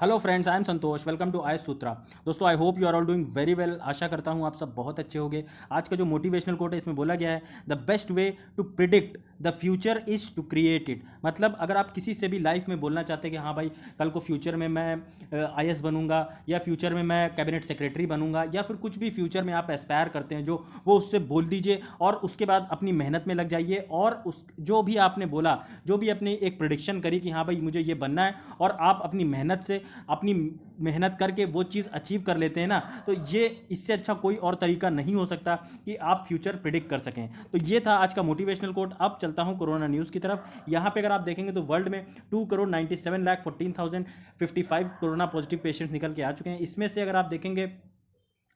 Hello friends, I am Santosh. Welcome to I Sutra. दोस्तों, I hope you are all doing very well. आशा करता हूँ आप सब बहुत अच्छे होंगे। आज का जो मोटिवेशनल कोट है इसमें बोला गया है, the best way to predict the future is to create it. मतलब अगर आप किसी से भी लाइफ में बोलना चाहते हैं कि हाँ भाई, कल को फ्यूचर में मैं आईएएस बनूंगा, या फ्यूचर में मैं कैबिनेट सेक्रेटरी बनूंगा, या फिर कुछ भी फ्यूचर में आप एस्पायर करते हैं जो वो उससे बोल दीजिए और उसके बाद अपनी मेहनत में लग जाइए। और उस जो भी आपने बोला, जो भी अपनी एक प्रिडिक्शन करी कि हाँ भाई मुझे ये बनना है, और आप अपनी मेहनत से अपनी मेहनत करके वो चीज़ अचीव कर लेते हैं ना, तो ये इससे अच्छा कोई और तरीका नहीं हो सकता कि आप फ्यूचर प्रिडिक्ट कर सकें। तो ये था आज का मोटिवेशनल कोट। अब चलता हूं कोरोना न्यूज़ की तरफ। यहाँ पे अगर आप देखेंगे तो वर्ल्ड में 2,97,14,055 कोरोना पॉजिटिव पेशेंट्स निकल के आ चुके हैं। इसमें से अगर आप देखेंगे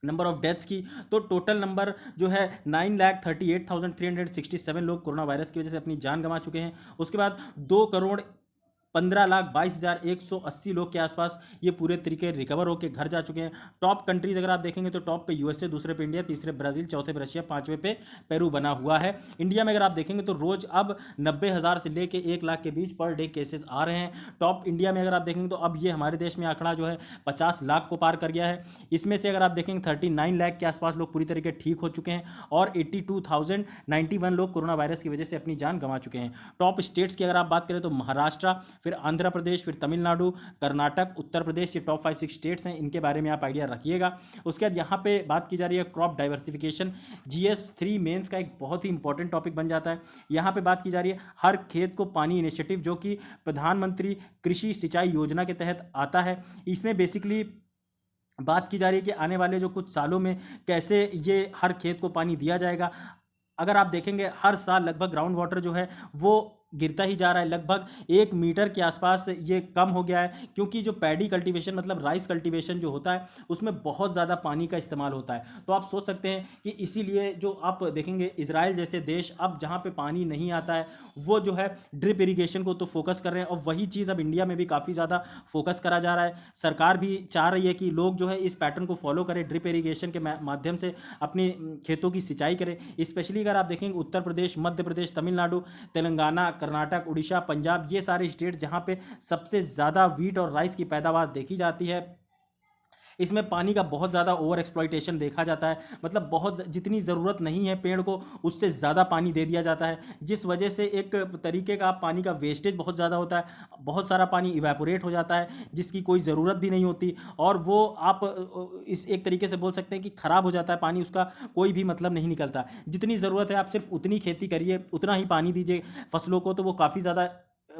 नंबर ऑफ डेथ्स की, तो टोटल नंबर जो है 9,38,367 लोग कोरोना वायरस की वजह से अपनी जान गंवा चुके हैं। उसके बाद 2,15,22,180 लोग के आसपास ये पूरे तरीके रिकवर होकर घर जा चुके हैं। टॉप कंट्रीज अगर आप देखेंगे तो टॉप पे यूएसए, दूसरे पे इंडिया, तीसरे ब्राजील, चौथे पे रशिया, पांचवे पे पेरू बना हुआ है। इंडिया में अगर आप देखेंगे तो रोज अब 90,000 से लेके 1 लाख के बीच पर डे केसेस आ रहे हैं। टॉप इंडिया में अगर आप देखेंगे तो अब ये हमारे देश में आंकड़ा जो है 50 लाख को पार कर गया है। इसमें से अगर आप देखेंगे 39 लाख के आसपास लोग पूरी तरीके ठीक हो चुके हैं, और 82,091 लोग कोरोना वायरस की वजह से अपनी जान गंवा चुके हैं। टॉप स्टेट्स की अगर आप बात करें तो महाराष्ट्र, फिर आंध्र प्रदेश, फिर तमिलनाडु, कर्नाटक, उत्तर प्रदेश, ये टॉप 5-6 स्टेट्स हैं। इनके बारे में आप आइडिया रखिएगा। उसके बाद यहाँ पे बात की जा रही है क्रॉप डाइवर्सिफिकेशन। GS3 मेंस का एक बहुत ही इंपॉर्टेंट टॉपिक बन जाता है। यहाँ पे बात की जा रही है हर खेत को पानी इनिशिएटिव, जो कि प्रधानमंत्री कृषि सिंचाई योजना के तहत आता है। इसमें बेसिकली बात की जा रही है कि आने वाले जो कुछ सालों में कैसे ये हर खेत को पानी दिया जाएगा। अगर आप देखेंगे हर साल लगभग ग्राउंड वाटर जो है वो गिरता ही जा रहा है। लगभग 1 मीटर के आसपास ये कम हो गया है, क्योंकि जो पैडी कल्टीवेशन मतलब राइस कल्टीवेशन जो होता है उसमें बहुत ज़्यादा पानी का इस्तेमाल होता है। तो आप सोच सकते हैं कि इसीलिए जो आप देखेंगे इजराइल जैसे देश अब जहाँ पे पानी नहीं आता है वो जो है ड्रिप इरिगेशन को तो फोकस कर रहे हैं, और वही चीज़ अब इंडिया में भी काफ़ी ज़्यादा फोकस करा जा रहा है। सरकार भी चाह रही है कि लोग जो है इस पैटर्न को फॉलो करें, ड्रिप इरिगेशन के माध्यम से अपने खेतों की सिंचाई करें। स्पेशली अगर आप देखेंगे उत्तर प्रदेश, मध्य प्रदेश, तमिलनाडु, तेलंगाना, कर्नाटक, उड़ीसा, पंजाब, ये सारे स्टेट जहां पे सबसे ज़्यादा वीट और राइस की पैदावार देखी जाती है, इसमें पानी का बहुत ज़्यादा ओवर एक्सप्लॉइटेशन देखा जाता है। मतलब बहुत जितनी ज़रूरत नहीं है पेड़ को, उससे ज़्यादा पानी दे दिया जाता है, जिस वजह से एक तरीके का पानी का वेस्टेज बहुत ज़्यादा होता है। बहुत सारा पानी इवेपोरेट हो जाता है जिसकी कोई ज़रूरत भी नहीं होती, और वो आप इस एक तरीके से बोल सकते हैं कि ख़राब हो जाता है पानी, उसका कोई भी मतलब नहीं निकलता। जितनी ज़रूरत है आप सिर्फ उतनी खेती करिए, उतना ही पानी दीजिए फसलों को, तो वो काफ़ी ज़्यादा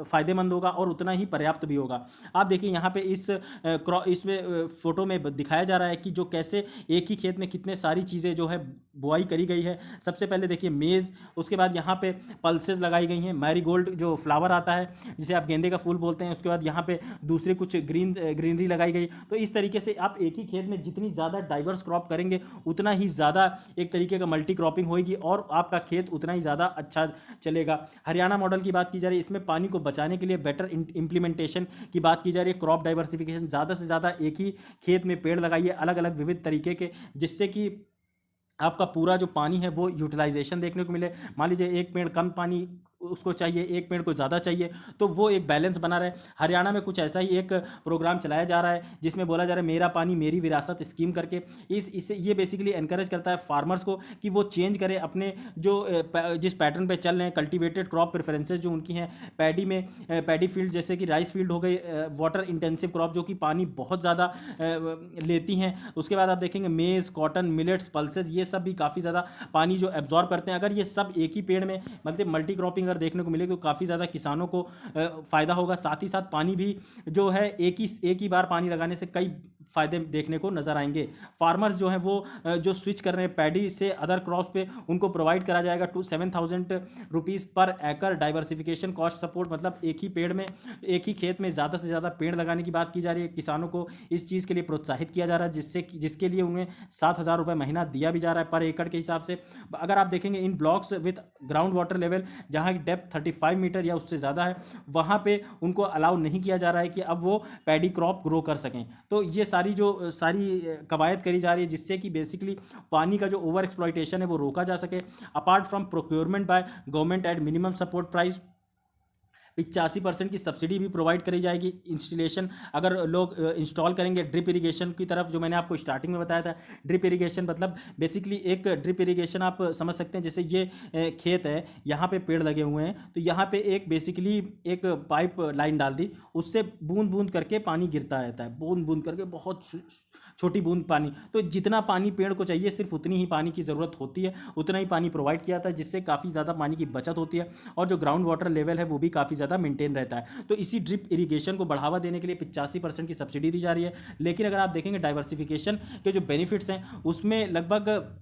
फ़ायदेमंद होगा और उतना ही पर्याप्त भी होगा। आप देखिए यहाँ पे इसमें फ़ोटो में दिखाया जा रहा है कि जो कैसे एक ही खेत में कितने सारी चीज़ें जो है बुआई करी गई है। सबसे पहले देखिए मेज़, उसके बाद यहाँ पे पल्सेस लगाई गई हैं, मैरीगोल्ड जो फ्लावर आता है जिसे आप गेंदे का फूल बोलते हैं, उसके बाद यहाँ पे दूसरे कुछ ग्रीनरी लगाई गई। तो इस तरीके से आप एक ही खेत में जितनी ज़्यादा डाइवर्स क्रॉप करेंगे उतना ही ज़्यादा एक तरीके का मल्टी क्रॉपिंग होगी, और आपका खेत उतना ही ज़्यादा अच्छा चलेगा। हरियाणा मॉडल की बात की जा रही है, इसमें पानी को बचाने के लिए बेटर इम्प्लीमेंटेशन की बात की जा रही है। क्रॉप डाइवर्सिफिकेशन, ज़्यादा से ज़्यादा एक ही खेत में पेड़ लगाइए अलग अलग विविध तरीके के, जिससे कि आपका पूरा जो पानी है वो यूटिलाइजेशन देखने को मिले। मान लीजिए एक पेड़ कम पानी उसको चाहिए, एक पेड़ को ज़्यादा चाहिए, तो वो एक बैलेंस बना रहे। हरियाणा में कुछ ऐसा ही एक प्रोग्राम चलाया जा रहा है जिसमें बोला जा रहा है मेरा पानी मेरी विरासत स्कीम करके। इससे ये बेसिकली एनकरेज करता है फार्मर्स को कि वो चेंज करें अपने जो जिस पैटर्न पे चल रहे हैं, कल्टीवेटेड क्रॉप प्रेफरेंसेज जो उनकी हैं पैडी में, पैडी फील्ड जैसे कि राइस फील्ड हो गई, वाटर इंटेंसिव क्रॉप जो कि पानी बहुत ज़्यादा लेती हैं। उसके बाद आप देखेंगे मेज़, कॉटन, मिलेट्स, पल्सेज, ये सब भी काफ़ी ज़्यादा पानी जो एब्जॉर्ब करते हैं। अगर ये सब एक ही पेड़ में मतलब मल्टी क्रॉपिंग अगर देखने को मिलेगी तो काफ़ी ज़्यादा किसानों को फ़ायदा होगा। साथ ही साथ पानी भी जो है एक ही बार पानी लगाने से कई फ़ायदे देखने को नज़र आएंगे। फार्मर्स जो हैं वो जो स्विच कर रहे हैं पैडी से अदर क्रॉप्स पे, उनको प्रोवाइड करा जाएगा 7,000 रुपीज़ पर एकड़ डाइवर्सिफिकेशन कॉस्ट सपोर्ट। मतलब एक ही पेड़ में, एक ही खेत में ज़्यादा से ज़्यादा पेड़ लगाने की बात की जा रही है। किसानों को इस चीज़ के लिए प्रोत्साहित किया जा रहा है, जिसके लिए उन्हें 7,000 रुपये महीना दिया भी जा रहा है पर एकड़ के हिसाब से। अगर आप देखेंगे इन blocks with ground water level जहाँ की डेप्थ 35 मीटर या उससे ज़्यादा है, वहाँ पे उनको अलाउ नहीं किया जा रहा है कि अब वो पैडी क्रॉप ग्रो कर सकें। तो ये सारी कवायद करी जा रही है जिससे कि बेसिकली पानी का जो ओवर एक्सप्लॉइटेशन है वो रोका जा सके। Apart from procurement by government at minimum support price, 85% की सब्सिडी भी प्रोवाइड करी जाएगी। इंस्टॉलेशन अगर लोग इंस्टॉल करेंगे ड्रिप इरिगेशन की तरफ, जो मैंने आपको स्टार्टिंग में बताया था, ड्रिप इरिगेशन मतलब बेसिकली एक ड्रिप इरिगेशन आप समझ सकते हैं, जैसे ये खेत है, यहाँ पे पेड़ लगे हुए हैं, तो यहाँ पे एक बेसिकली एक पाइप लाइन डाल दी, उससे बूंद बूंद करके पानी गिरता रहता है, बूंद बूंद करके, बहुत छोटी बूंद पानी, तो जितना पानी पेड़ को चाहिए सिर्फ उतनी ही पानी की ज़रूरत होती है, उतना ही पानी प्रोवाइड किया जाता है, जिससे काफ़ी ज़्यादा पानी की बचत होती है और जो ग्राउंड वाटर लेवल है वो भी काफ़ी ज़्यादा मेंटेन रहता है। तो इसी ड्रिप इरिगेशन को बढ़ावा देने के लिए 85% की सब्सिडी दी जा रही है। लेकिन अगर आप देखेंगे डाइवर्सिफिकेशन के जो बेनिफिट्स हैं उसमें लगभग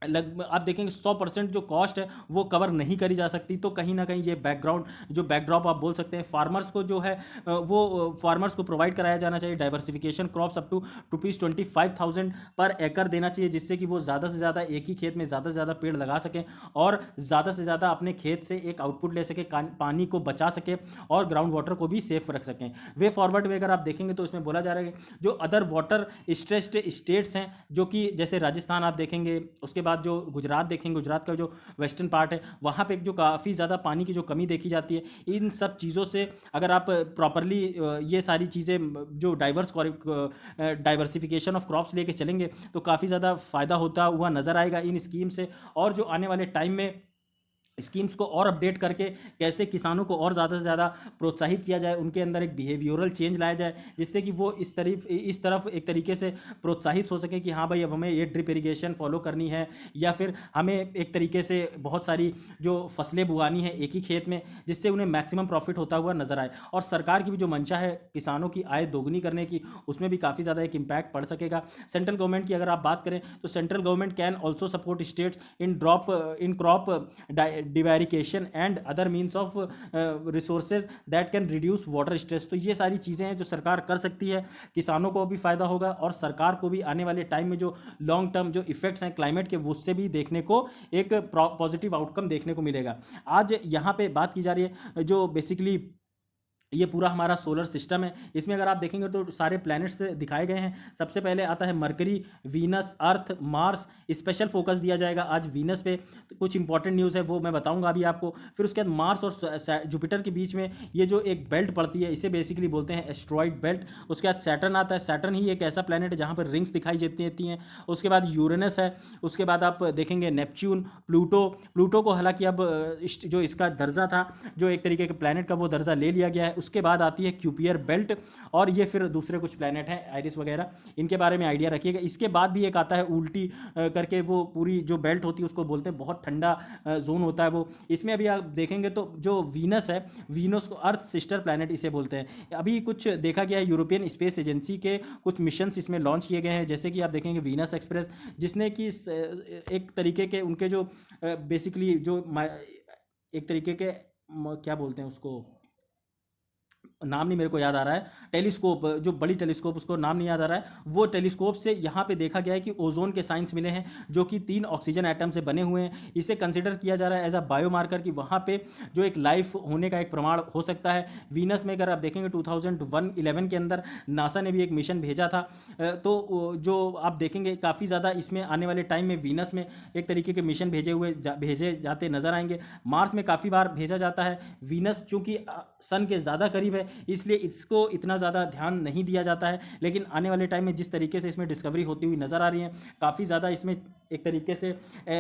आप देखेंगे 100% जो कॉस्ट है वो कवर नहीं करी जा सकती। तो कहीं ना कहीं ये बैकग्राउंड जो बैकड्रॉप आप बोल सकते हैं, फार्मर्स को जो है वो फार्मर्स को प्रोवाइड कराया जाना चाहिए डाइवर्सिफिकेशन क्रॉप्स अप टू ₹25,000 पर एकड़ देना चाहिए, जिससे कि वो ज़्यादा से ज़्यादा एक ही खेत में ज़्यादा से ज़्यादा पेड़ लगा सकें और ज़्यादा से ज़्यादा अपने खेत से एक आउटपुट ले सके, पानी को बचा सके और ग्राउंड वाटर को भी सेफ रख सकें। वे फॉरवर्ड में अगर आप देखेंगे तो इसमें बोला जा रहा है कि जो अदर वाटर स्ट्रेस्ड स्टेट्स हैं, जो कि जैसे राजस्थान आप देखेंगे, उसके बाद जो गुजरात देखेंगे, गुजरात का जो वेस्टर्न पार्ट है वहाँ पे जो काफ़ी ज़्यादा पानी की जो कमी देखी जाती है, इन सब चीज़ों से अगर आप प्रॉपरली ये सारी चीज़ें जो डाइवर्सिफिकेशन ऑफ क्रॉप्स लेके चलेंगे तो काफ़ी ज़्यादा फ़ायदा होता हुआ नज़र आएगा इन स्कीम से। और जो आने वाले टाइम में स्कीम्स को और अपडेट करके कैसे किसानों को और ज़्यादा से ज़्यादा प्रोत्साहित किया जाए, उनके अंदर एक बिहेवियरल चेंज लाया जाए, जिससे कि वो इस तरफ एक तरीके से प्रोत्साहित हो सके कि हाँ भाई अब हमें ये ड्रिप इरिगेशन फॉलो करनी है, या फिर हमें एक तरीके से बहुत सारी जो फसलें बुआनी है एक ही खेत में, जिससे उन्हें मैक्सिमम प्रॉफिट होता हुआ नजर आए। और सरकार की भी जो मंशा है किसानों की आय दोगुनी करने की, उसमें भी काफ़ी ज़्यादा एक इम्पैक्ट पड़ सकेगा। सेंट्रल गवर्नमेंट की अगर आप बात करें तो central government can also support states in crop diversification and other means of resources that can reduce water stress. तो ये सारी चीज़ें हैं जो सरकार कर सकती है, किसानों को भी फायदा होगा और सरकार को भी आने वाले टाइम में जो लॉन्ग टर्म जो इफेक्ट्स हैं क्लाइमेट के, उससे भी देखने को एक पॉजिटिव आउटकम देखने को मिलेगा। आज यहाँ पे बात की जा रही है जो बेसिकली ये पूरा हमारा सोलर सिस्टम है, इसमें अगर आप देखेंगे तो सारे प्लैनेट्स दिखाए गए हैं। सबसे पहले आता है मरकरी, वीनस, अर्थ, मार्स। स्पेशल फोकस दिया जाएगा आज वीनस पे, तो कुछ इंपॉर्टेंट न्यूज़ है वो मैं बताऊंगा अभी आपको। फिर उसके बाद मार्स और जुपिटर के बीच में ये जो एक बेल्ट पड़ती है, इसे बेसिकली बोलते हैं एस्ट्रॉइड बेल्ट। उसके बाद सैटर्न आता है, सैटर्न ही एक ऐसा प्लैनेट है जहाँ पर रिंग्स दिखाई देती हैं। उसके बाद यूरेनस है, उसके बाद आप देखेंगे नेपच्यून, प्लूटो को हालांकि अब जो इसका दर्जा था जो एक तरीके के प्लैनेट का, वो दर्जा ले लिया गया है। उसके बाद आती है क्यूपियर बेल्ट, और ये फिर दूसरे कुछ प्लैनेट हैं आइरिस वगैरह, इनके बारे में आइडिया रखिएगा। इसके बाद भी एक आता है उल्टी करके, वो पूरी जो बेल्ट होती है उसको बोलते हैं, बहुत ठंडा जोन होता है वो। इसमें अभी आप देखेंगे तो जो वीनस है, वीनस को अर्थ सिस्टर प्लैनेट इसे बोलते हैं। अभी कुछ देखा गया है, यूरोपियन स्पेस एजेंसी के कुछ मिशन इसमें लॉन्च किए गए हैं, जैसे कि आप देखेंगे वीनस एक्सप्रेस, जिसने कि एक तरीके के उनके जो बेसिकली जो एक तरीके के क्या बोलते हैं उसको, नाम नहीं मेरे को याद आ रहा है, टेलीस्कोप, जो बड़ी टेलीस्कोप, उसको नाम नहीं याद आ रहा है, वो टेलीस्कोप से यहाँ पे देखा गया है कि ओजोन के साइंस मिले हैं जो कि 3 ऑक्सीजन एटम से बने हुए हैं। इसे कंसिडर किया जा रहा है एज अ बायोमार्कर कि वहाँ पे जो एक लाइफ होने का एक प्रमाण हो सकता है। वीनस में अगर आप देखेंगे 2011 के अंदर नासा ने भी एक मिशन भेजा था, तो जो आप देखेंगे काफ़ी ज़्यादा इसमें आने वाले टाइम में वीनस में एक तरीके के मिशन भेजे जाते नजर आएंगे। मार्स में काफ़ी बार भेजा जाता है। वीनस चूँकि सन के ज़्यादा करीब है इसलिए इसको इतना ज़्यादा ध्यान नहीं दिया जाता है, लेकिन आने वाले टाइम में जिस तरीके से इसमें डिस्कवरी होती हुई नज़र आ रही है, काफ़ी ज़्यादा इसमें एक तरीके से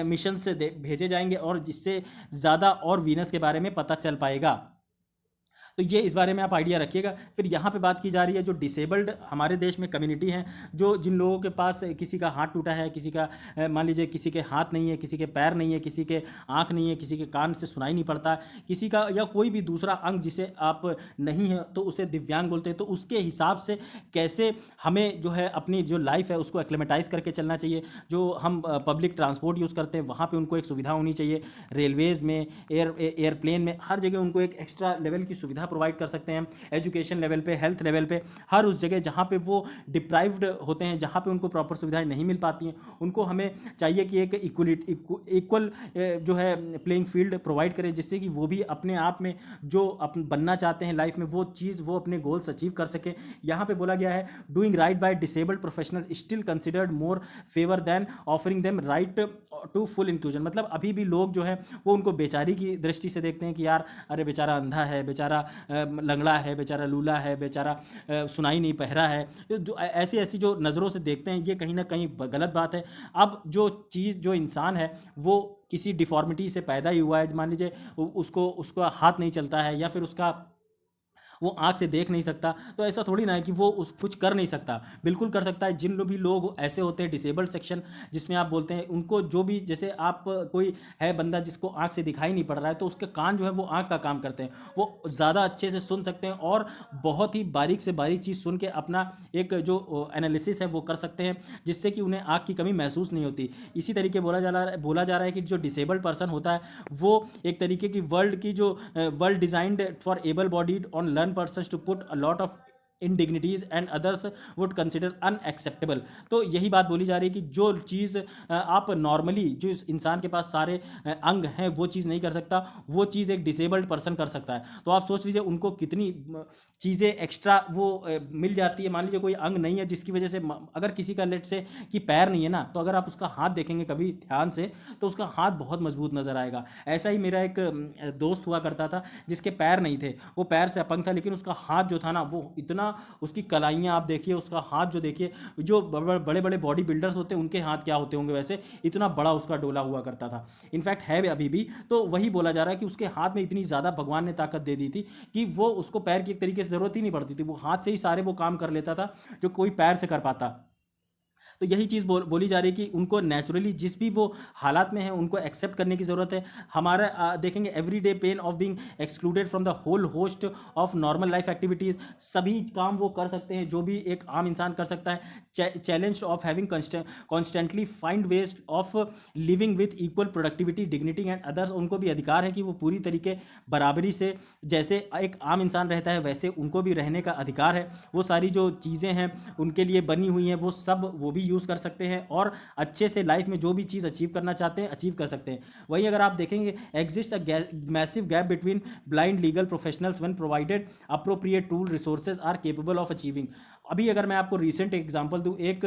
मिशन से भेजे जाएंगे और जिससे ज़्यादा और वीनस के बारे में पता चल पाएगा। तो ये इस बारे में आप आइडिया रखिएगा। फिर यहाँ पे बात की जा रही है जो डिसेबल्ड हमारे देश में कम्युनिटी हैं, जो जिन लोगों के पास किसी का हाथ टूटा है, किसी का मान लीजिए किसी के हाथ नहीं है, किसी के पैर नहीं है, किसी के आँख नहीं है, किसी के कान से सुनाई नहीं पड़ता, किसी का या कोई भी दूसरा अंग जिसे आप नहीं है तो उसे दिव्यांग बोलते हैं। तो उसके हिसाब से कैसे हमें जो है अपनी जो लाइफ है उसको एक्लेमेटाइज करके चलना चाहिए। जो हम पब्लिक ट्रांसपोर्ट यूज़ करते हैं वहाँ पर उनको एक सुविधा होनी चाहिए, रेलवेज़ में, एयरप्लेन में, हर जगह उनको एक एक्स्ट्रा लेवल की सुविधा सुविधा प्रोवाइड कर सकते हैं, एजुकेशन लेवल पे, हेल्थ लेवल पे, हर उस जगह जहाँ पे वो डिप्राइव्ड होते हैं, जहाँ पे उनको प्रॉपर सुविधाएं नहीं मिल पाती हैं, उनको हमें चाहिए कि एक इक्वल जो है प्लेइंग फील्ड प्रोवाइड करें, जिससे कि वो भी अपने आप में जो बनना चाहते हैं लाइफ में वो चीज़, वो अपने गोल्स अचीव कर सके। यहाँ पे बोला गया है doing right by disabled professional still considered more favour than offering them right to full inclusion. मतलब अभी भी लोग जो है वो उनको बेचारी की दृष्टि से देखते हैं कि यार अरे बेचारा अंधा है, बेचारा लंगड़ा है, बेचारा लूला है, बेचारा सुनाई नहीं पहरा है, जो ऐसी ऐसी जो नज़रों से देखते हैं, ये कहीं ना कहीं गलत बात है। अब जो चीज़, जो इंसान है वो किसी डिफॉर्मिटी से पैदा ही हुआ है, मान लीजिए उसको उसका हाथ नहीं चलता है या फिर उसका वो आंख से देख नहीं सकता, तो ऐसा थोड़ी ना है कि वो उस कुछ कर नहीं सकता, बिल्कुल कर सकता है। जिन लोग भी लोग ऐसे होते हैं डिसेबल्ड सेक्शन जिसमें आप बोलते हैं, उनको जो भी, जैसे आप कोई है बंदा जिसको आंख से दिखाई नहीं पड़ रहा है, तो उसके कान जो है वो आंख का काम करते हैं, वो ज़्यादा अच्छे से सुन सकते हैं और बहुत ही बारीक से बारीक चीज़ सुन के अपना एक जो एनालिसिस है वो कर सकते हैं, जिससे कि उन्हें आँख की कमी महसूस नहीं होती। इसी तरीके बोला जा रहा है कि जो डिसेबल्ड पर्सन होता है वो एक तरीके की world designed for able bodied on learn persons to put a lot of indignities and others would consider unacceptable। तो यही बात बोली जा रही है कि जो चीज़ आप नॉर्मली, जो इस इंसान के पास सारे अंग हैं वो चीज़ नहीं कर सकता, वो चीज़ एक डिसेबल्ड पर्सन कर सकता है। तो आप सोच लीजिए उनको कितनी चीज़ें एक्स्ट्रा वो मिल जाती है। मान लीजिए कोई अंग नहीं है जिसकी वजह से, अगर किसी का लेट से कि पैर नहीं है ना, तो अगर आप उसका हाथ देखेंगे कभी ध्यान से तो उसका हाथ बहुत मजबूत नज़र आएगा। ऐसा ही मेरा एक दोस्त हुआ करता था जिसके पैर नहीं थे, वो पैर से अपंग था, लेकिन उसका हाथ जो था ना वो इतना, उसकी कलाइयाँ आप देखिए, उसका हाथ जो देखिए, जो बड़े बड़े बॉडी बिल्डर्स होते हैं उनके हाथ क्या होते होंगे वैसे, इतना बड़ा उसका डोला हुआ करता था। इनफैक्ट है अभी भी। तो वही बोला जा रहा है कि उसके हाथ में इतनी ज़्यादा भगवान ने ताकत दे दी थी कि वो, उसको पैर की एक तरीके से ज़रूरत ही नहीं पड़ती थी, वो हाथ से ही सारे वो काम कर लेता था जो कोई पैर से कर पाता। तो यही चीज़ बोली जा रही है कि उनको नेचुरली जिस भी वो हालात में है उनको एक्सेप्ट करने की ज़रूरत है। हमारा देखेंगे everyday pain of being excluded from the whole host of normal life activities, सभी काम वो कर सकते हैं जो भी एक आम इंसान कर सकता है। Challenge of having constantly find ways of living with equal productivity, dignity and others, उनको भी अधिकार है कि वो पूरी तरीके बराबरी से, जैसे एक आम इंसान रहता है वैसे उनको भी रहने का अधिकार है। वो सारी जो चीज़ें हैं उनके लिए बनी हुई हैं वो सब वो भी यूज़ कर सकते हैं और अच्छे से लाइफ में जो भी चीज़ अचीव करना चाहते हैं अचीव कर सकते हैं। वहीं अगर आप देखेंगे exist a massive gap between blind legal professionals when provided appropriate tool resources are capable of achieving. अभी अगर मैं आपको रिसेंट एग्जांपल दूं, एक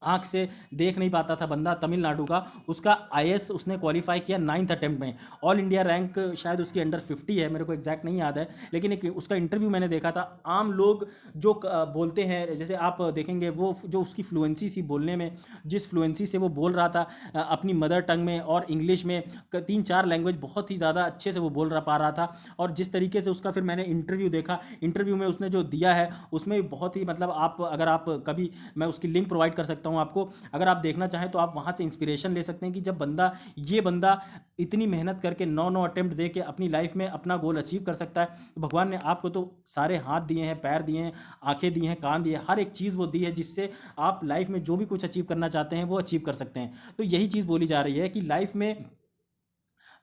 आँख से देख नहीं पाता था बंदा तमिलनाडु का, उसका आईएएस उसने क्वालिफाई किया 9th अटेम्प्ट में। ऑल इंडिया रैंक शायद उसकी अंडर 50 है, मेरे को एग्जैक्ट नहीं याद है, लेकिन एक उसका इंटरव्यू मैंने देखा था। आम लोग जो बोलते हैं, जैसे आप देखेंगे वो जो उसकी फ्लुएंसी सी बोलने में, जिस फ्लुएंसी से वो बोल रहा था अपनी मदर टंग में और इंग्लिश में, 3-4 लैंग्वेज बहुत ही ज़्यादा अच्छे से वो बोल पा रहा था। और जिस तरीके से उसका फिर मैंने इंटरव्यू देखा, इंटरव्यू में उसने जो दिया है उसमें बहुत ही, मतलब आप अगर आप कभी, मैं उसकी लिंक प्रोवाइड कर सकता हूँ आपको, अगर आप देखना चाहें तो आप वहां से इंस्पिरेशन ले सकते हैं कि जब ये बंदा इतनी मेहनत करके 9 अटेम्प्ट दे के अपनी लाइफ में अपना गोल अचीव कर सकता है, तो भगवान ने आपको तो सारे हाथ दिए हैं, पैर दिए हैं, आंखें दी हैं, कान दिए, हर एक चीज़ वो दी है जिससे आप लाइफ में जो भी कुछ अचीव करना चाहते हैं वो अचीव कर सकते हैं। तो यही चीज़ बोली जा रही है कि लाइफ में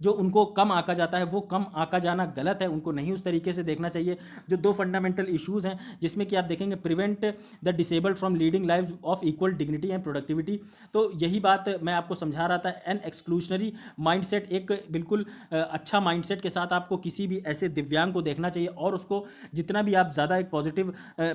जो उनको कम आंका जाता है वो कम आंका जाना गलत है, उनको नहीं उस तरीके से देखना चाहिए। जो 2 फंडामेंटल इश्यूज़ हैं जिसमें कि आप देखेंगे prevent the disabled from leading life of equal dignity and productivity, तो यही बात मैं आपको समझा रहा था। एन एक्सक्लूशनरी माइंडसेट, एक बिल्कुल अच्छा माइंडसेट के साथ आपको किसी भी ऐसे दिव्यांग को देखना चाहिए और उसको जितना भी आप ज़्यादा एक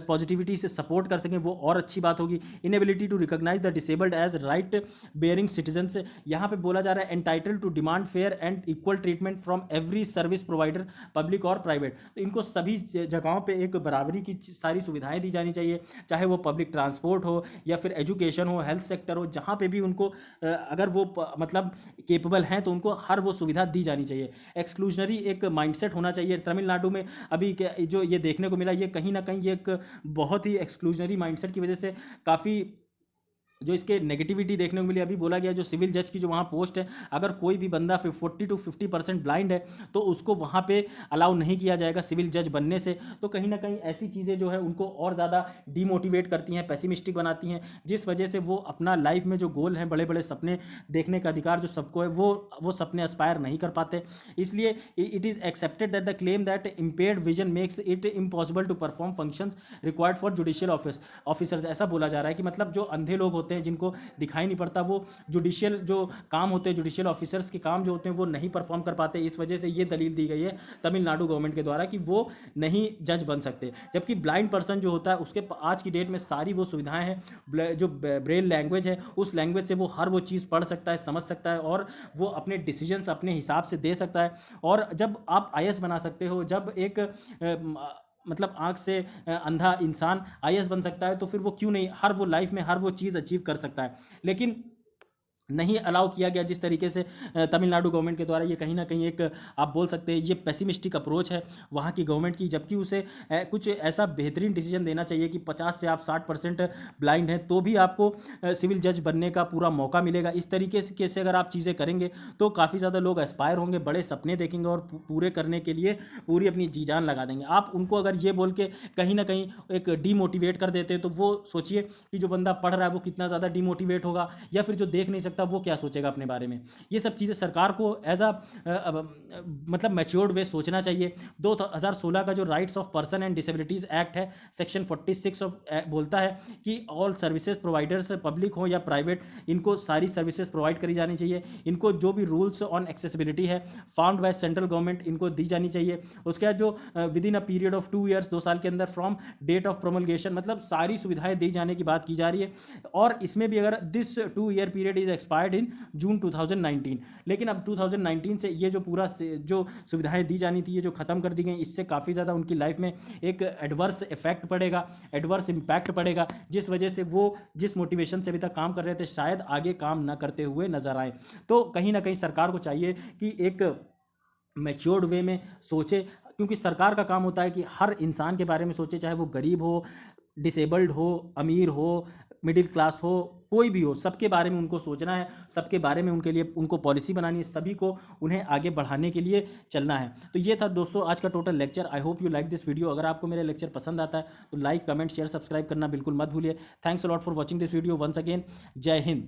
पॉजिटिविटी से सपोर्ट कर सकें वो और अच्छी बात होगी। Inability to recognise the disabled as right bearing citizens, यहाँ पे बोला जा रहा है entitled to demand fair and equal treatment from every service provider, public और प्राइवेट। तो इनको सभी जगहों पे एक बराबरी की सारी सुविधाएं दी जानी चाहिए, चाहे वो पब्लिक ट्रांसपोर्ट हो या फिर एजुकेशन हो, हेल्थ सेक्टर हो, जहाँ पे भी उनको अगर वो मतलब केपेबल हैं तो उनको हर वो सुविधा दी जानी चाहिए। एक्सक्लूजनरी एक माइंडसेट होना चाहिए। तमिलनाडु में अभी जो ये देखने को मिला, ये कहीं ना कहीं ये एक बहुत ही एक्सक्लूजनरी माइंडसेट की वजह से काफ़ी जो इसके नेगेटिविटी देखने को मिली, अभी बोला गया जो सिविल जज की जो वहाँ पोस्ट है, अगर कोई भी बंदा 40 to 50% ब्लाइंड है तो उसको वहाँ पे अलाउ नहीं किया जाएगा सिविल जज बनने से। तो कहीं ना कहीं ऐसी चीज़ें जो है उनको और ज़्यादा डीमोटिवेट करती हैं, पेसिमिस्टिक बनाती हैं, जिस वजह से वो अपना लाइफ में जो गोल हैं, बड़े बड़े सपने देखने का अधिकार जो सबको है, वो सपने एस्पायर नहीं कर पाते। इसलिए it is accepted that the claim that impaired vision makes it impossible to perform functions required for judicial officers. ऐसा बोला जा रहा है कि मतलब जो अंधे लोग होते हैं, जिनको दिखाई नहीं पड़ता, वो जुडिशियल जो काम होते हैं, जुडिशियल ऑफिसर्स के काम जो होते हैं, वो नहीं परफॉर्म कर पाते। इस वजह से ये दलील दी गई है तमिलनाडु गवर्नमेंट के द्वारा कि वो नहीं जज बन सकते। जबकि ब्लाइंड पर्सन जो होता है उसके आज की डेट में सारी वो सुविधाएं हैं, जो ब्रेल लैंग्वेज है उस लैंग्वेज से वो हर वो चीज़ पढ़ सकता है, समझ सकता है और वो अपने डिसीजंस अपने हिसाब से दे सकता है। और जब आप आईएएस बना सकते हो, जब एक मतलब आंख से अंधा इंसान आईएएस बन सकता है, तो फिर वो क्यों नहीं हर वो लाइफ में हर वो चीज़ अचीव कर सकता है। लेकिन नहीं अलाउ किया गया जिस तरीके से तमिलनाडु गवर्नमेंट के द्वारा। ये कहीं ना कहीं एक आप बोल सकते हैं ये पेसिमिस्टिक अप्रोच है वहाँ की गवर्नमेंट की, जबकि उसे कुछ ऐसा बेहतरीन डिसीजन देना चाहिए कि 50 से आप 60% ब्लाइंड हैं तो भी आपको सिविल जज बनने का पूरा मौका मिलेगा। इस तरीके से अगर आप चीज़ें करेंगे तो काफ़ी ज़्यादा लोग एस्पायर होंगे, बड़े सपने देखेंगे और पूरे करने के लिए पूरी अपनी जी जान लगा देंगे। आप उनको अगर ये बोल के कहीं ना कहीं एक डीमोटिवेट कर देते हैं तो वो सोचिए कि जो बंदा पढ़ रहा है वो कितना ज़्यादा डीमोटिवेट होगा, या फिर जो देख नहीं सकता वो क्या सोचेगा अपने बारे में। ये सब चीज़ें सरकार को एज मतलब मैच्योर्ड वे सोचना चाहिए। 2016 का जो rights of person and disabilities act है, सेक्शन 46 ऑफ बोलता है कि ऑल सर्विसेज प्रोवाइडर्स पब्लिक हो या प्राइवेट, इनको सारी सर्विसेज प्रोवाइड करी जानी चाहिए। इनको जो भी रूल्स ऑन एक्सेसिबिलिटी है फाउंड बाय सेंट्रल गवर्नमेंट इनको दी जानी चाहिए। उसके बाद जो with in a period of 2 years, 2 साल के अंदर फ्रॉम डेट ऑफ प्रोमलगेशन, मतलब सारी सुविधाएं दी जाने की बात की जा रही है। और इसमें भी अगर this 2 year period is expired in June 2019, लेकिन अब 2019 से ये जो पूरा जो सुविधाएं दी जानी थी ये जो ख़त्म कर दी गई, इससे काफ़ी ज़्यादा उनकी लाइफ में एक एडवर्स इफेक्ट पड़ेगा, एडवर्स इम्पैक्ट पड़ेगा, जिस वजह से वो जिस मोटिवेशन से अभी तक काम कर रहे थे शायद आगे काम ना करते हुए नजर आए। तो कहीं ना कहीं सरकार को चाहिए कि एक मैच्योर्ड वे में सोचे, क्योंकि सरकार का काम होता है कि हर इंसान के बारे में सोचे, चाहे वो गरीब हो, डिसेबल्ड हो, अमीर हो, मिडिल क्लास हो, कोई भी हो, सबके बारे में उनको सोचना है, सबके बारे में उनके लिए उनको पॉलिसी बनानी है, सभी को उन्हें आगे बढ़ाने के लिए चलना है। तो ये था दोस्तों आज का total lecture. I hope you like this video. अगर आपको मेरा लेक्चर पसंद आता है तो लाइक, कमेंट, शेयर, सब्सक्राइब करना बिल्कुल मत भूलिए। Thanks a lot for watching this video once again. जय हिंद।